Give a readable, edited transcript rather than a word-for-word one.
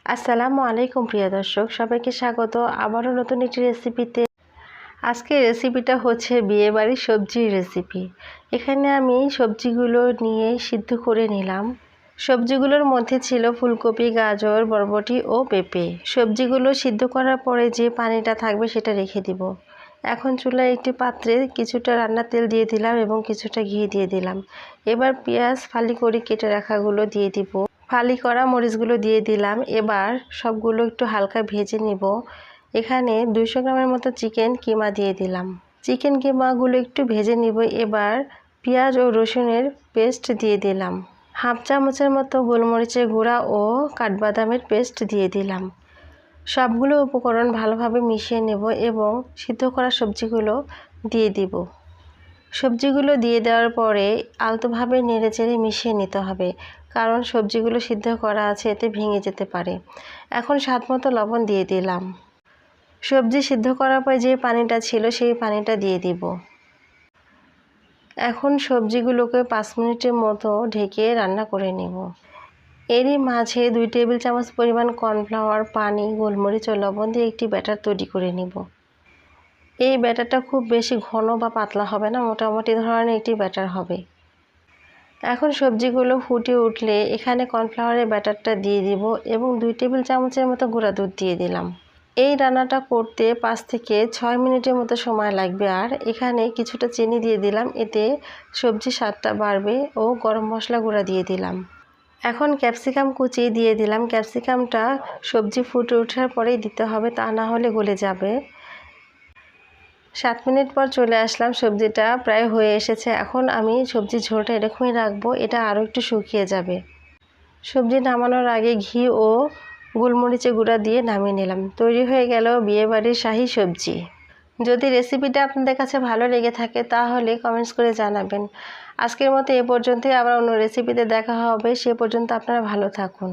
আসসালামু আলাইকুম প্রিয় দর্শক, সবাইকে স্বাগত আবারও নতুন একটি রেসিপিতে। আজকের রেসিপিটা হচ্ছে বিয়েবাড়ির সবজির রেসিপি। এখানে আমি সবজিগুলো নিয়ে সিদ্ধ করে নিলাম। সবজিগুলোর মধ্যে ছিল ফুলকপি, গাজর, বরবটি ও পেঁপে। সবজিগুলো সিদ্ধ করার পরে যে পানিটা থাকবে সেটা রেখে দিব। এখন চুলায় একটি পাত্রে কিছুটা রান্নার তেল দিয়ে দিলাম এবং কিছুটা ঘি দিয়ে দিলাম। এবার পেঁয়াজ ফালি করে কেটে রাখাগুলো দিয়ে দিব। ফালি করা মরিচগুলো দিয়ে দিলাম। এবার সবগুলো একটু হালকা ভেজে নিব। এখানে 200 গ্রামের মতো চিকেন কিমা দিয়ে দিলাম। চিকেন কিমাগুলো একটু ভেজে নিব। এবার পেঁয়াজ ও রসুনের পেস্ট দিয়ে দিলাম। হাফ চামচের মতো গোলমরিচের গুঁড়া ও কাঠবাদামের পেস্ট দিয়ে দিলাম। সবগুলো উপকরণ ভালোভাবে মিশিয়ে নেব এবং সিদ্ধ করা সবজিগুলো দিয়ে দিব। সবজিগুলো দিয়ে দেওয়ার পরে আলতোভাবে নেড়েচেড়ে মিশিয়ে নিতে হবে, কারণ সবজিগুলো সিদ্ধ করা আছে, এতে ভেঙে যেতে পারে। এখন স্বাদমতো লবণ দিয়ে দিলাম। সবজি সিদ্ধ করার পরে যে পানিটা ছিল সেই পানিটা দিয়ে দিব। এখন সবজিগুলোকে 5 মিনিটের মতো ঢেকে রান্না করে নেব। এরই মাঝে 2 টেবিল চামচ পরিমাণ কর্নফ্লাওয়ার, পানি, গোলমরিচ ও লবণ দিয়ে একটি ব্যাটার তৈরি করে নেব। এই ব্যাটারটা খুব বেশি ঘন বা পাতলা হবে না, মোটামুটি ধরনের একটি ব্যাটার হবে। এখন সবজিগুলো ফুটে উঠলে এখানে কর্নফ্লাওয়ারের ব্যাটারটা দিয়ে দিব এবং 2 টেবিল চামচের মতো গুঁড়া দুধ দিয়ে দিলাম। এই রান্নাটা করতে 5 থেকে 6 মিনিটের মতো সময় লাগবে। আর এখানে কিছুটা চিনি দিয়ে দিলাম, এতে সবজির স্বাদটা বাড়বে ও গরম মশলা গুঁড়া দিয়ে দিলাম। এখন ক্যাপসিকাম কুচি দিয়ে দিলাম। ক্যাপসিকামটা সবজি ফুটে ওঠার পরেই দিতে হবে, তা না হলে গলে যাবে। 7 মিনিট পর চলে আসলাম, সবজিটা প্রায় হয়ে এসেছে। এখন আমি সবজির ঝোলটা এরকমই রাখবো, এটা আরও একটু শুকিয়ে যাবে। সবজি নামানোর আগে ঘি ও গোলমরিচের গুঁড়া দিয়ে নামিয়ে নিলাম। তৈরি হয়ে গেল বিয়েবাড়ির শাহী সবজি। যদি রেসিপিটা আপনাদের কাছে ভালো লেগে থাকে তাহলে কমেন্টস করে জানাবেন। আজকের মতো এ পর্যন্তই, আবার অন্য রেসিপিতে দেখা হবে। সে পর্যন্ত আপনারা ভালো থাকুন।